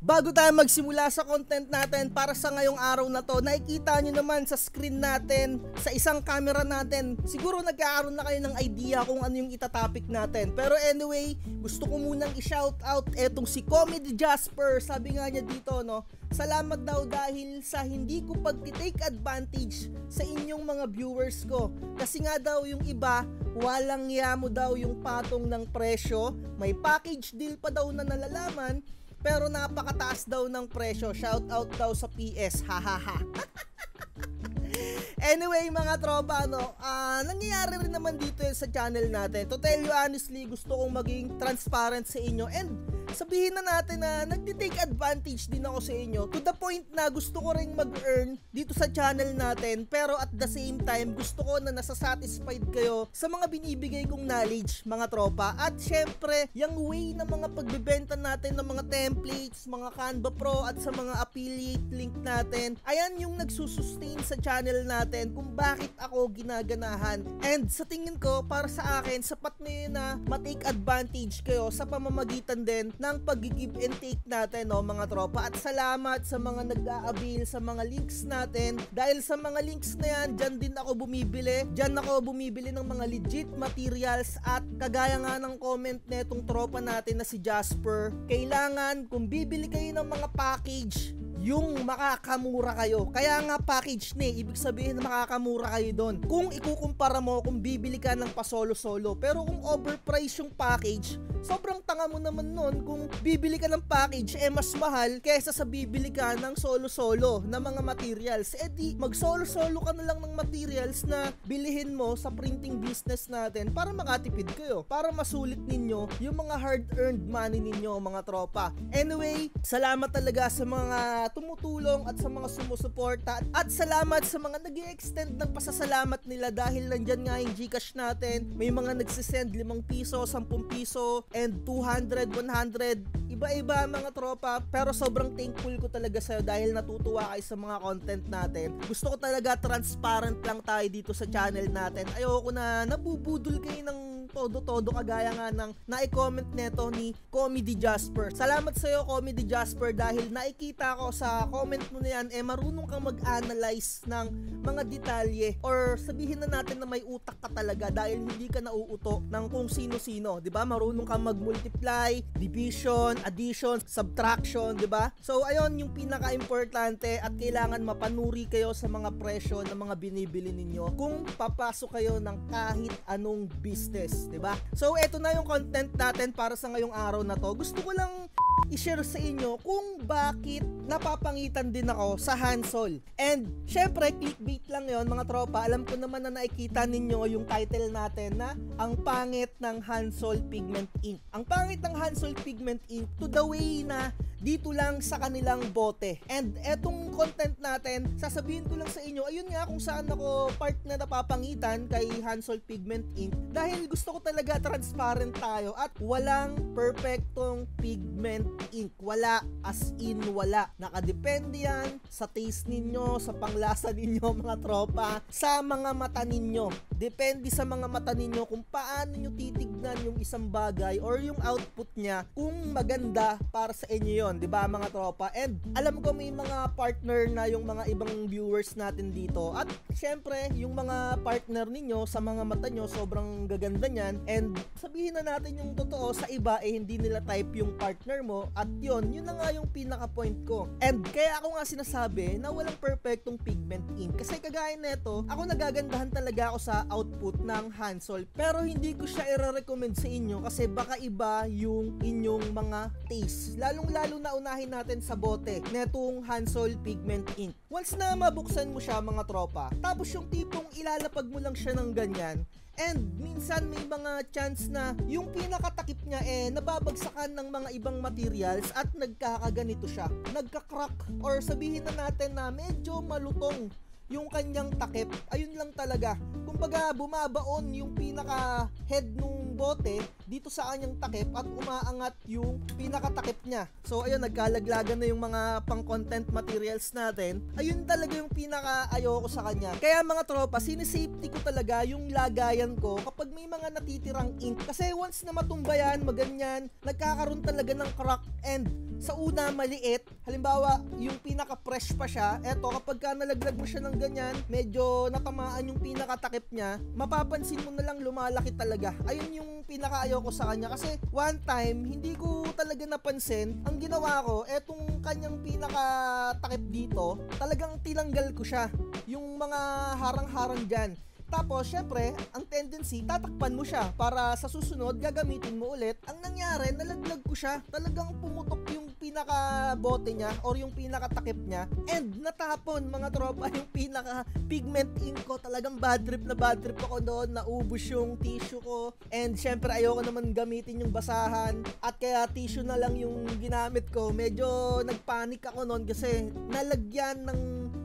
Bago tayo magsimula sa content natin para sa ngayong araw na to, nakikita nyo naman sa screen natin, sa isang camera natin, siguro nagkakaroon na kayo ng idea kung ano yung itatopic natin. Pero anyway, gusto ko munang i-shoutout etong si Comedy Jasper. Sabi nga niya dito, no, salamat daw dahil sa hindi ko pag-take advantage sa inyong mga viewers ko. Kasi nga daw yung iba, walang yamo daw yung patong ng presyo, may package deal pa daw na nalalaman, pero napakataas daw ng presyo. Shout out daw sa PS. Hahaha. Anyway mga tropa, nangyayari rin naman dito sa channel natin. To tell you honestly, gusto kong maging transparent sa inyo and sabihin na natin na nagtitake advantage din ako sa inyo to the point na gusto ko rin mag-earn dito sa channel natin, pero at the same time gusto ko na nasasatisfied kayo sa mga binibigay kong knowledge mga tropa. At syempre yung way ng mga pagbebenta natin ng mga templates, mga Canva Pro at sa mga affiliate link natin, ayan yung nagsusustain sa channel natin kung bakit ako ginaganahan. And sa tingin ko, para sa akin, sapat na yun na matake advantage kayo sa pamamagitan din ng pag-give and take natin, no, mga tropa. At salamat sa mga nag-aabil sa mga links natin. Dahil sa mga links na yan, dyan din ako bumibili. Dyan ako bumibili ng mga legit materials. At kagaya nga ng comment netong tropa natin na si Jasper, kailangan kung bibili kayo ng mga package, yung makakamura kayo. Kaya nga package ni, ibig sabihin na makakamura kayo doon. Kung ikukumpara mo kung bibili ka ng pasolo-solo. Pero kung overprice yung package, sobrang tanga mo naman nun kung bibili ka ng package mas mahal kaysa sa bibili ka ng solo-solo na mga materials. Di mag solo-solo ka na lang ng materials na bilihin mo sa printing business natin para makatipid kayo, para masulit ninyo yung mga hard-earned money ninyo mga tropa. Anyway, salamat talaga sa mga tumutulong at sa mga sumusuporta, at salamat sa mga nag-i-extend ng pasasalamat nila dahil nandyan nga yung Gcash natin. May mga nagsisend 5 piso, 10 piso, and 200, 100, iba-iba mga tropa. Pero sobrang thankful ko talaga sa'yo dahil natutuwa kayo sa mga content natin. Gusto ko talaga transparent lang tayo dito sa channel natin. Ayoko na nabubudol kayo ng todo-todo kagaya nga ng na-comment neto ni Comedy Jasper. Salamat sa'yo Comedy Jasper dahil nakikita ko sa comment mo na yan, marunong kang mag-analyze ng mga detalye, or sabihin na natin na may utak ka talaga dahil hindi ka nauuto ng kung sino-sino, di ba? Marunong kang mag-multiply, division, addition, subtraction, di ba? So ayun yung pinaka-importante, at kailangan mapanuri kayo sa mga presyo ng mga binibili ninyo kung papasok kayo ng kahit anong business, di ba? So eto na yung content natin para sa ngayong araw na to. Gusto ko lang i-share sa inyo kung bakit napapangitan din ako sa Hansol. And syempre, clickbait lang yon mga tropa. Alam ko naman na nakikita ninyo yung title natin na Ang Pangit ng Hansol Pigment Ink. Ang pangit ng Hansol Pigment Ink to the way na dito lang sa kanilang bote. And etong content natin, sasabihin ko lang sa inyo, ayun nga kung saan ako part na napapangitan kay Hansol Pigment Ink. Dahil gusto ko talaga transparent tayo at walang perfectong pigment ink. Wala, as in wala. Nakadepende yan sa taste ninyo, sa panglasa ninyo mga tropa, sa mga mata ninyo. Depende sa mga mata ninyo kung paano nyo titignan yung isang bagay or yung output niya, kung maganda para sa inyo yon, di ba mga tropa? And alam ko may mga partner na yung mga ibang viewers natin dito, at syempre yung mga partner ninyo sa mga mata nyo sobrang gaganda niyan, and sabihin na natin yung totoo, sa iba hindi nila type yung partner mo, at yun na nga yung pinaka point ko. And kaya ako nga sinasabi na walang perfectong pigment ink, kasi kagaya neto, ako nagagandahan talaga ako sa output ng Hansol, pero hindi ko siya i-recommend sa inyo kasi baka iba yung inyong mga taste, lalong-lalo na unahin natin sa bote netong Hansol Pigment Ink. Once na mabuksan mo siya mga tropa, tapos yung tipong ilalapag mo lang siya ng ganyan, and minsan may mga chance na yung pinakatakip niya nababagsakan ng mga ibang materials at nagkakaganito siya, nagka-crack, or sabihin na natin na medyo malutong yung kanyang takip. Ayun lang talaga, kumbaga bumabaon yung pinaka head nung bote dito sa kanyang takip at umaangat yung pinakatakip niya. So ayun, nagkalaglagan na yung mga pang content materials natin. Ayun talaga yung pinaka ayoko sa kanya. Kaya mga tropa, sinisafety ko talaga yung lagayan ko kapag may mga natitirang ink, kasi once na matumba yan, maganyan, nagkakaroon talaga ng crack And sa una maliit, halimbawa yung pinaka-fresh pa siya, eto kapag ka nalaglag mo siya ng ganyan, medyo natamaan yung pinaka-takip niya, mapapansin mo na lang lumalaki talaga. Ayun yung pinaka-ayaw ko sa kanya kasi one time, hindi ko talaga napansin. Ang ginawa ko, etong kanyang pinaka-takip dito, talagang tinanggal ko siya. Yung mga harang-harang dyan. Tapos, syempre, ang tendency, tatakpan mo siya para sa susunod, gagamitin mo ulit. Ang nangyari, nalaglag ko siya. Talagang pumutok yung pinaka-bote niya or yung pinaka-takip niya. And natapon, mga tropa, yung pinaka-pigment ink ko. Talagang bad trip ako doon. Naubos yung tissue ko. And syempre, ayoko naman gamitin yung basahan. At kaya tissue na lang yung ginamit ko. Medyo nagpanik ako noon kasi nalagyan ng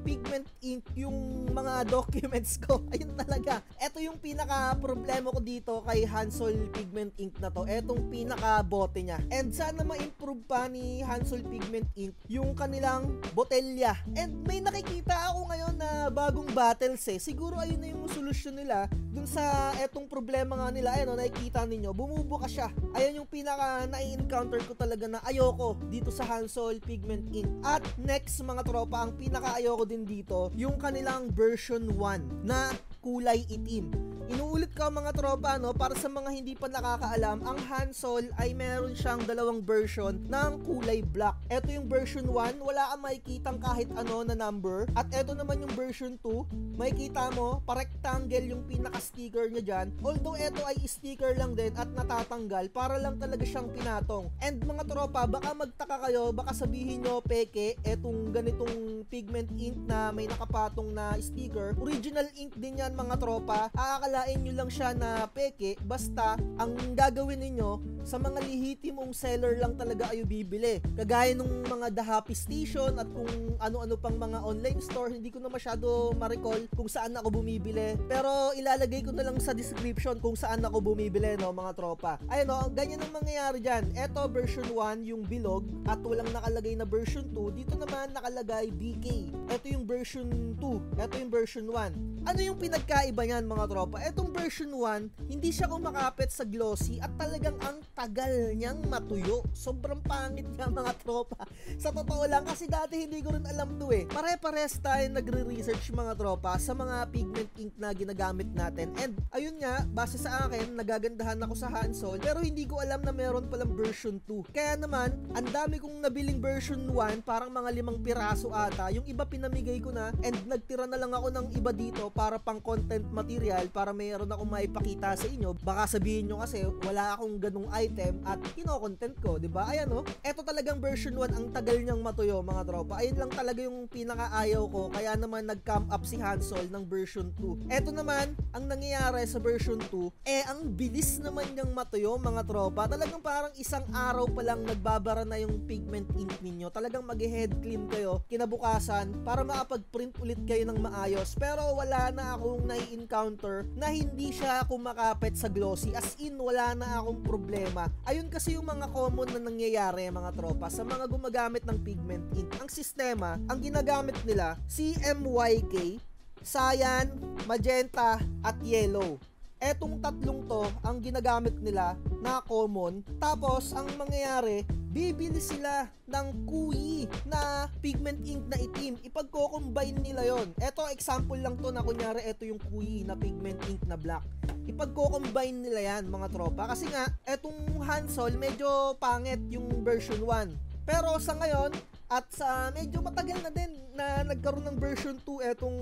pigment ink yung mga documents ko. Ayun talaga. Ito yung pinaka problema ko dito kay Hansol Pigment Ink na to. Etong pinaka bote niya. And sana ma-improve pa ni Hansol Pigment Ink yung kanilang botelya. And may nakikita ako ngayon na bagong bottles eh. Siguro ayun na yung solusyon nila dun sa etong problema nga nila. Ayun o, nakikita ninyo, bumubuka siya. Ayun yung pinaka na-encounter ko talaga na ayoko dito sa Hansol Pigment Ink. At next mga tropa, ang pinaka ayoko din dito, yung kanilang version 1 na kulay itim. Inuulit ko mga tropa, no, para sa mga hindi pa nakakaalam, ang Hansol ay meron siyang dalawang version ng kulay black. Ito yung version 1, wala kang makikitang kahit ano na number. At ito naman yung version 2, makikita mo, pa-rectangle yung pinaka-sticker niya dyan. Although ito ay sticker lang din at natatanggal, para lang talaga siyang pinatong. And mga tropa, baka magtaka kayo, baka sabihin nyo, peke, etong ganitong pigment ink na may nakapatong na sticker. Original ink din yan mga tropa. Aakalain nyo lang siya na peke, basta ang gagawin ninyo, sa mga lehitimong seller lang talaga kayo bibili. Kagaya nung mga The Happy Station at kung ano-ano pang mga online store, hindi ko na masyado ma-recall kung saan ako bumibili. Pero ilalagay ko na lang sa description kung saan ako bumibili, no, mga tropa. Ayun, no, ganyan ang mangyayari dyan. Eto, version 1, yung bilog, at walang nakalagay na version 2. Dito naman nakalagay BK. Eto yung version 2. Eto yung version 1. Ano yung pinagkaiba niyan, mga tropa? Etong version 1, hindi siya kumakapit sa glossy at talagang ang tagal niyang matuyo. Sobrang pangit niya, mga tropa. Sa totoo lang, kasi dati hindi ko rin alam to eh. Pare-pares tayo nagre-research, mga tropa, sa mga pigment ink na ginagamit natin. And ayun nga, base sa akin, nagagandahan ako sa Hansol, pero hindi ko alam na meron palang version 2. Kaya naman, ang dami kong nabiling version 1, parang mga 5 piraso ata. Yung iba pinamigay ko na, and nagtira na lang ako ng iba dito para pang content material, para mayroon akong maipakita sa inyo. Baka sabihin nyo kasi wala akong ganung item at kino-content ko, di ba? Ayan, no? Eto talagang version 1, ang tagal niyang matuyo, mga tropa. Ayun lang talaga yung pinakaayaw ko, kaya naman nag-come up si Hansol ng version 2. Eto naman, ang nangyayari sa version 2, ang bilis naman niyang matuyo, mga tropa. Talagang parang isang araw pa lang nagbabara na yung pigment ink ninyo. Talagang mag-head clean kayo kinabukasan para makapag-print ulit kayo ng maayos. Pero wala na akong nai-encounter na hindi siya kumakapit sa glossy. As in, wala na akong problema. Ayun kasi yung mga common na nangyayari, mga tropa, sa mga gumagamit ng pigment ink. Ang sistema, ang ginagamit nila, CMYK, cyan, magenta, at yellow. Etong tatlong to ang ginagamit nila na common. Tapos ang mangyayari, bibili sila ng kuyi na pigment ink na itim. Ipagko-combine nila yon. Eto example lang to na kunyari eto yung kuyi na pigment ink na black. Ipagko-combine nila yan, mga tropa. Kasi nga, etong Hansol medyo pangit yung version 1. Pero sa ngayon, at sa medyo matagal na din na nagkaroon ng version 2 etong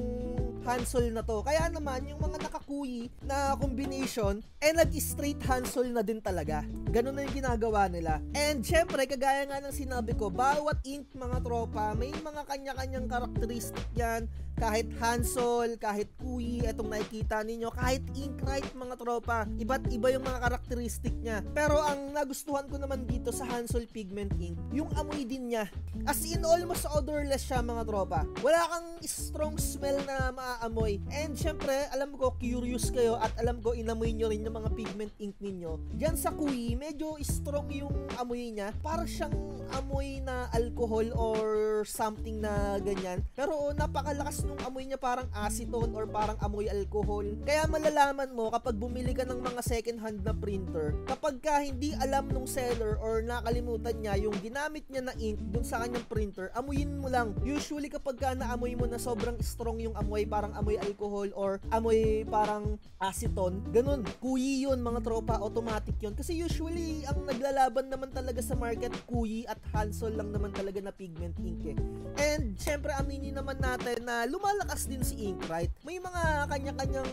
Hansol na to. Kaya naman, yung mga nakakuyi na combination, nag-straight Hansol na din talaga. Ganun na yung ginagawa nila. And syempre, kagaya nga ng sinabi ko, bawat ink, mga tropa, may mga kanya-kanyang karakteristik yan. Kahit Hansol, kahit kuyi, etong nakikita ninyo, kahit Inkrite, mga tropa, iba't iba yung mga karakteristik niya. Pero ang nagustuhan ko naman dito sa Hansol Pigment Ink, yung amoy din niya. As in, almost odorless siya, mga tropa. Wala kang strong smell na maaamoy. And syempre, alam ko curious kayo at alam ko inamoy nyo rin yung mga pigment ink ninyo. Diyan sa Kuyi, medyo strong yung amoy niya. Para siyang amoy na alcohol or something na ganyan. Pero napakalakas nung amoy niya, parang acetone or parang amoy alcohol. Kaya malalaman mo kapag bumili ka ng mga second hand na printer, kapag ka hindi alam nung seller or nakalimutan niya yung ginamit niya na ink dun sa kanyang printer, amuyin mo lang. Usually kapag ka naamoy mo na sobrang strong yung amoy, parang amoy alcohol or amoy parang acetone, ganun, Kuyi yun mga tropa, automatic yun. Kasi usually ang naglalaban naman talaga sa market, Kuyi at Hansol lang naman talaga na pigment ink eh. And syempre aminin naman natin na lumalakas din si Inkrite. May mga kanya-kanyang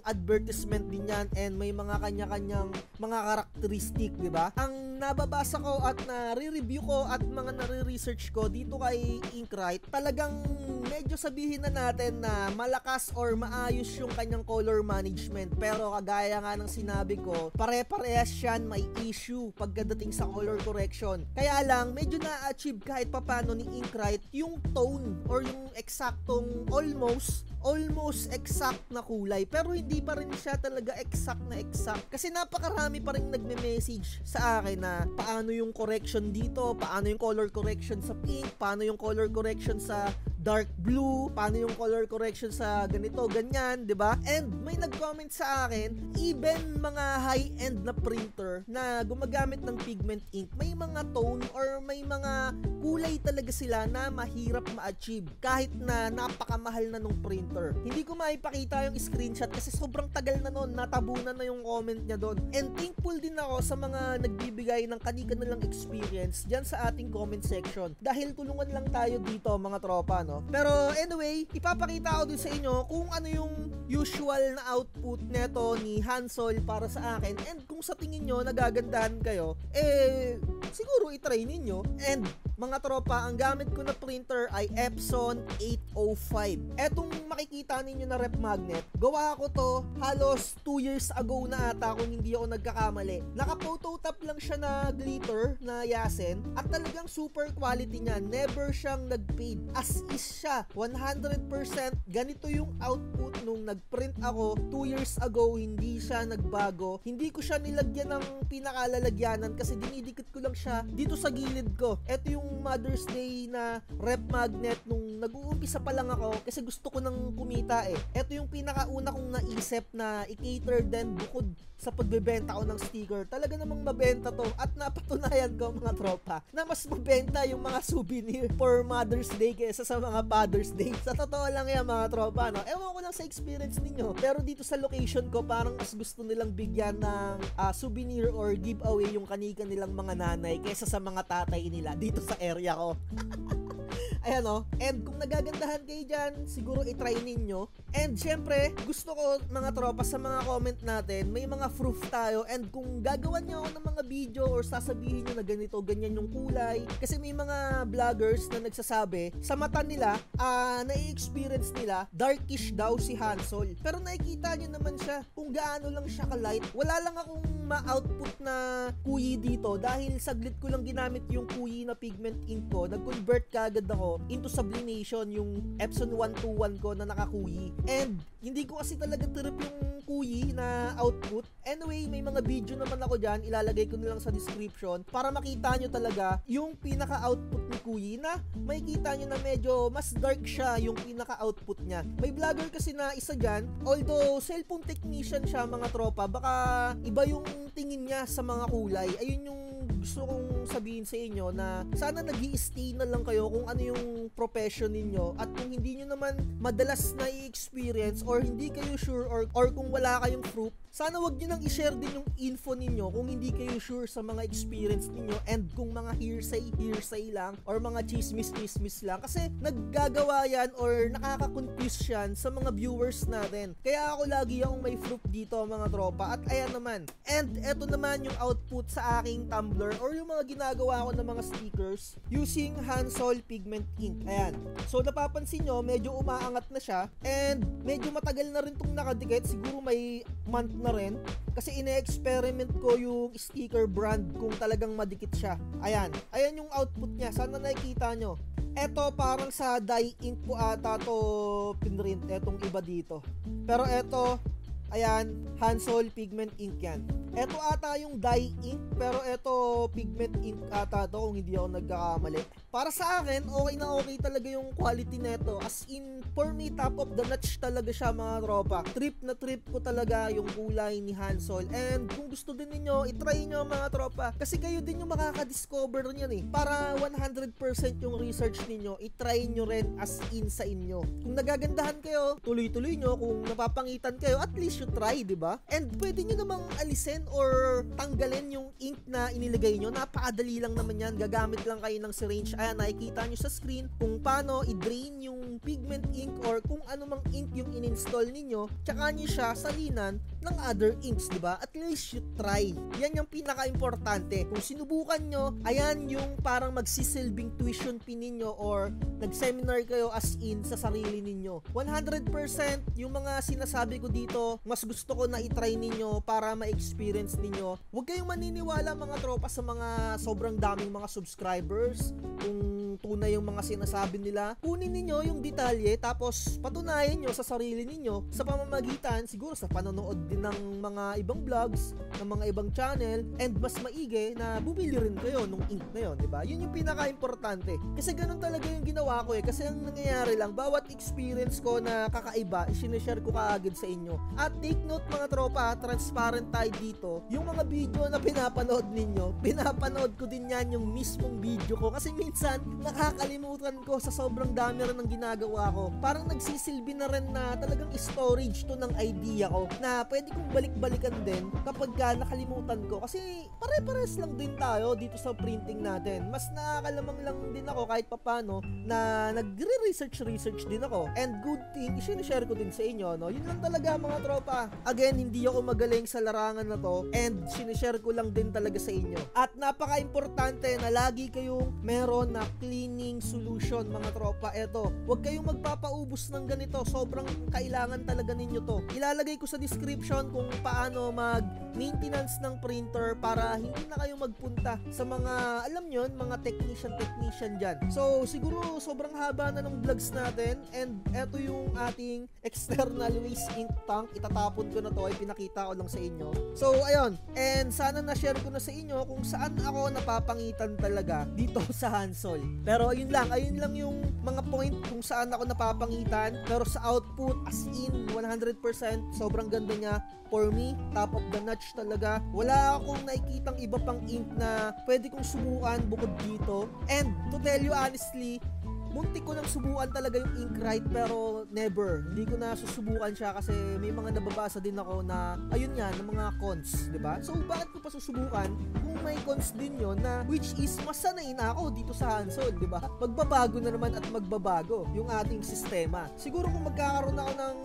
advertisement din yan and may mga kanya-kanyang mga karakteristik, di ba? Ang nababasa ko at nare-review ko at mga nare-research ko dito kay Inkrite, talagang medyo sabihin na natin na malakas or maayos yung kanyang color management. Pero kagaya nga ng sinabi ko, pare-parehas yan may issue pagdating sa color correction. Kaya lang, medyo na-achieve kahit papano ni Inkrite yung tone or yung eksaktong almost exact na kulay, pero hindi pa rin siya talaga exact na exact. Kasi napakarami pa rin nagme-message sa akin na paano yung correction dito, paano yung color correction sa pink, paano yung color correction sa dark blue, paano yung color correction sa ganito, ganyan, 'di ba? And may nag-comment sa akin, even mga high-end na printer na gumagamit ng pigment ink, may mga tone or may mga kulay talaga sila na mahirap ma-achieve kahit na napakamahal na nung printer. Hindi ko maipakita yung screenshot kasi sobrang tagal na nun, natabunan na yung comment niya doon. And thankful din ako sa mga nagbibigay ng kani-kanilang experience dyan sa ating comment section. Dahil tulungan lang tayo dito mga tropa, no? Pero anyway, ipapakita ko din sa inyo kung ano yung usual na output neto ni Hansol para sa akin. And kung sa tingin nyo nagagandahan kayo, siguro itry ninyo. And mga tropa, ang gamit ko na printer ay Epson 805. Etong makikita ninyo na rep magnet, gawa ko to halos 2 years ago na ata kung hindi ako nagkakamali. Naka-phototop lang siya na glitter na yasen at talagang super quality niya. Never siyang nag-fade. As is siya, 100% ganito yung output nung nag-print ako 2 years ago. Hindi siya nagbago. Hindi ko siya nilagyan ng pinakalalagyanan kasi dinidikit ko lang siya dito sa gilid ko. Ito yung Mother's Day na rep magnet nung nag-uumpisa pa lang ako kasi gusto ko nang kumita eh. Ito yung pinakauna kong naisip na i-cater din bukod sa pagbebenta ko ng sticker. Talaga namang mabenta to at napatunayan ko mga tropa na mas mabenta yung mga souvenir for Mother's Day kaysa sa mga Father's Day. Sa totoo lang yan mga tropa, no? Ewan ko lang sa experience ninyo, pero dito sa location ko parang mas gusto nilang bigyan ng souvenir or giveaway yung kanika nilang mga nanay kaysa sa mga tatay nila dito sa area ko. Ayan o. And kung nagagandahan kayo dyan, siguro itry ninyo. And syempre, gusto ko mga tropa sa mga comment natin, may mga proof tayo. And kung gagawan nyo ako ng mga video or sasabihin nyo na ganito, ganyan yung kulay. Kasi may mga vloggers na nagsasabi, sa mata nila, na-experience nila, darkish daw si Hansol. Pero nakikita nyo naman siya kung gaano lang siya ka-light. Wala lang akong ma-output na Kuyi dito dahil saglit ko lang ginamit yung Kuyi na pigment ink ko. Nag-convert kagad ako into sublimation yung Epson 121 ko na naka-Kuyi. And hindi ko kasi talaga trip yung Kuyi na output. Anyway, may mga video naman ako dyan, ilalagay ko na lang sa description para makita nyo talaga yung pinaka-output ni Kuyi na makikita nyo na medyo mas dark siya yung pinaka-output niya. May vlogger kasi na isa dyan, although cellphone technician siya mga tropa, baka iba yung tingin niya sa mga kulay. Ayun yung gusto kong sabihin sa inyo na sana nag-i-stay na lang kayo kung ano yung profession ninyo at kung hindi nyo naman madalas na i-experience or hindi kayo sure or kung wala kayong proof, sana wag nyo nang i-share din yung info ninyo kung hindi kayo sure sa mga experience ninyo and kung mga hearsay lang or mga chismis lang kasi naggagawa yan or nakaka-confuse yan sa mga viewers natin. Kaya ako lagi akong may proof dito mga tropa at ayan naman. And eto naman yung output sa aking tumbler or yung mga ginagawa ko ng mga stickers using Hansol pigment ink. Ayan. So napapansin nyo, medyo umaangat na siya and medyo matagal na rin itong nakadikit. Siguro may month na rin kasi ine-experiment ko yung sticker brand kung talagang madikit siya. Ayan. Ayan yung output niya. Sana nakikita nyo. Eto parang sa dye ink po ata to pinrint, etong iba dito. Pero eto, ayan, Hansol Pigment Ink yan. Eto ata yung dye ink, pero eto pigment ink ata to kung hindi ako nagkakamali. Para sa akin, okay na okay talaga yung quality neto. As in, for me, top of the notch talaga siya mga tropa. Trip na trip ko talaga yung kulay ni Hansol. And kung gusto din ninyo, itry nyo mga tropa. Kasi kayo din yung makaka-discover niyan eh. Para 100% yung research ninyo, itry nyo rin as in sa inyo. Kung nagagandahan kayo, tuloy-tuloy nyo. Kung napapangitan kayo, at least you try, diba? And pwede nyo namang alisin or tanggalin yung ink na inilagay nyo. Napakadali lang naman yan. Gagamit lang kayo ng syringe. Ayan, nakikita nyo sa screen kung paano i-drain yung pigment ink or kung ano mang ink yung in-install ninyo. Tsaka nyo siya salinan ng other inks, diba? At least you try. Yan yung pinaka-importante. Kung sinubukan nyo, ayan yung parang magsisilbing tuition fee ninyo or nag-seminar kayo as in sa sarili ninyo. 100% yung mga sinasabi ko dito, mas gusto ko na i-try ninyo para ma-experience ninyo. Huwag kayong maniniwala mga tropa sa mga sobrang daming mga subscribers. Kung tunay yung mga sinasabi nila, kunin ninyo yung detalye tapos patunayan nyo sa sarili ninyo sa pamamagitan siguro sa panonood din ng mga ibang vlogs, ng mga ibang channel, and mas maigi na bumili rin kayo nung ink na yun, diba? Yun yung pinaka-importante. Kasi ganun talaga yung ginawa ko eh. Kasi ang nangyayari lang, bawat experience ko na kakaiba, sinishare ko kaagad sa inyo. At take note mga tropa, transparent tayo dito. Yung mga video na pinapanood ninyo, pinapanood ko din yan yung mismong video ko. Kasi minsan, nakakalimutan ko sa sobrang dami rin ng ginagawa ko. Parang nagsisilbi na rin na talagang storage to ng idea ko na pwede kong balik-balikan din kapag nakalimutan ko. Kasi pare-pares lang din tayo dito sa printing natin. Mas nakakalamang lang din ako kahit papano na nagre-research din ako. And good thing, i-share ko din sa inyo, no? Yun lang talaga mga tropa. Again, hindi ako magaling sa larangan na to and sinishare ko lang din talaga sa inyo. At napaka-importante na lagi kayong meron na cleaning solution mga tropa. Eto, huwag kayong magpapaubos ng ganito. Sobrang kailangan talaga ninyo to. Ilalagay ko sa description kung paano mag-maintenance ng printer para hindi na kayo magpunta sa mga, alam nyo, mga technician dyan. So, siguro sobrang haba na ng vlogs natin and eto yung ating external waste ink tank. Itatapon ko na to, ay pinakita ko lang sa inyo. So, ayun. And sana na-share ko na sa inyo kung saan ako napapangitan talaga dito sa Hansol. Pero ayun lang yung mga point kung saan ako napapangitan. Pero sa output, as in 100%, sobrang ganda niya. For me, top of the notch talaga. Wala akong nakikitang iba pang ink na pwede kong subukan bukod dito. And to tell you honestly, muntik ko nang subukan talaga yung Inkrite pero never. Hindi ko na susubukan siya kasi may mga nababasa din ako na ayun yan, ng mga cons, 'di ba? So bakit ko pa susubukan kung may cons din yon na which is mas sanay na ako dito sa Hansol, 'di ba? Magbabago na naman at magbabago yung ating sistema. Siguro kung magkakaroon ako ng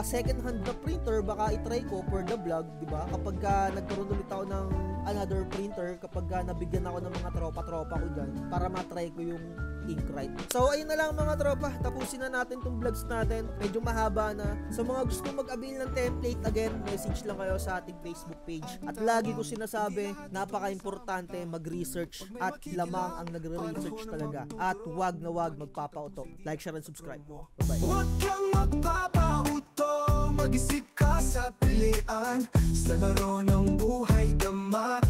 second hand na printer, baka i-try ko for the vlog, 'di ba? Kapag nagkaroon ulit ako ng another printer, kapag nabigyan ako ng mga tropa-tropa ko dyan para matry ko yung Inkrite. So ayun na lang mga tropa, tapusin na natin tong vlogs natin. Medyo mahaba na. Sa mga gusto mag-avail ng template, again, message lang kayo sa ating Facebook page. At lagi ko sinasabi, napaka-importante mag-research at lamang ang nagre-research talaga. At wag na wag magpapauto. Like, share, and subscribe. Bye-bye. Huwag kang magpapauto, mag-isip ka sa pilian. Sa laro ng buhay dama